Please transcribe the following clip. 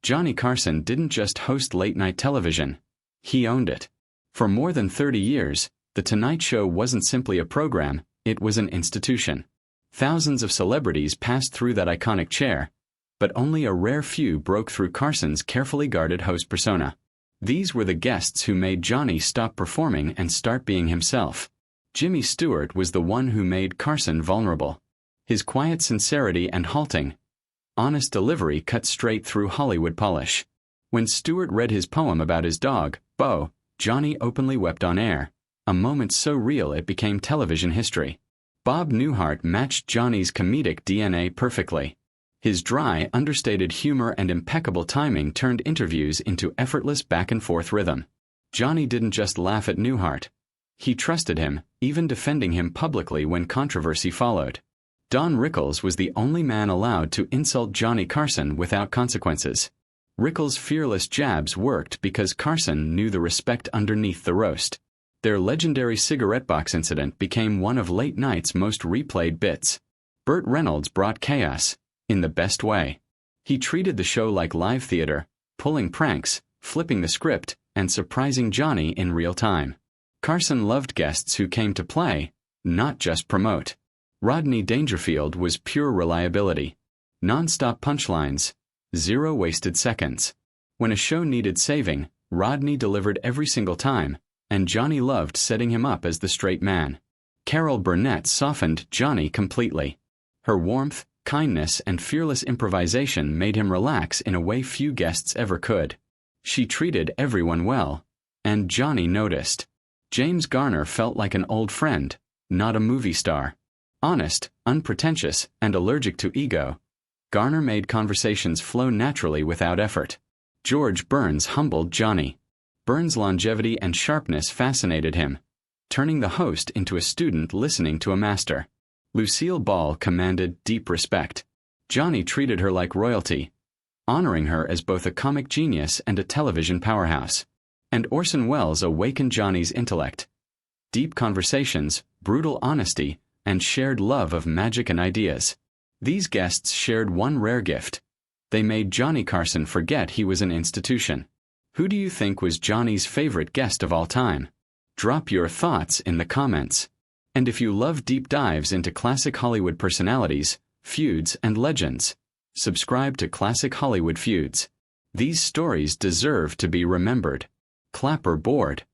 Johnny Carson didn't just host late-night television. He owned it. For more than 30 years, The Tonight Show wasn't simply a program, it was an institution. Thousands of celebrities passed through that iconic chair, but only a rare few broke through Carson's carefully guarded host persona. These were the guests who made Johnny stop performing and start being himself. Jimmy Stewart was the one who made Carson vulnerable. His quiet sincerity and halting, honest delivery cut straight through Hollywood polish. When Stewart read his poem about his dog, Bo, Johnny openly wept on air, a moment so real it became television history. Bob Newhart matched Johnny's comedic DNA perfectly. His dry, understated humor and impeccable timing turned interviews into effortless back-and-forth rhythm. Johnny didn't just laugh at Newhart. He trusted him, even defending him publicly when controversy followed. Don Rickles was the only man allowed to insult Johnny Carson without consequences. Rickles' fearless jabs worked because Carson knew the respect underneath the roast. Their legendary cigarette box incident became one of late night's most replayed bits. Burt Reynolds brought chaos, in the best way. He treated the show like live theater, pulling pranks, flipping the script, and surprising Johnny in real time. Carson loved guests who came to play, not just promote. Rodney Dangerfield was pure reliability. Non-stop punchlines, zero wasted seconds. When a show needed saving, Rodney delivered every single time, and Johnny loved setting him up as the straight man. Carol Burnett softened Johnny completely. Her warmth, kindness, and fearless improvisation made him relax in a way few guests ever could. She treated everyone well, and Johnny noticed. James Garner felt like an old friend, not a movie star. Honest, unpretentious, and allergic to ego, Garner made conversations flow naturally without effort. George Burns humbled Johnny. Burns' longevity and sharpness fascinated him, turning the host into a student listening to a master. Lucille Ball commanded deep respect. Johnny treated her like royalty, honoring her as both a comic genius and a television powerhouse. And Orson Welles awakened Johnny's intellect. Deep conversations, brutal honesty, and shared love of magic and ideas. These guests shared one rare gift. They made Johnny Carson forget he was an institution. Who do you think was Johnny's favorite guest of all time? Drop your thoughts in the comments. And if you love deep dives into classic Hollywood personalities, feuds, and legends, subscribe to Classic Hollywood Feuds. These stories deserve to be remembered. Clapper board.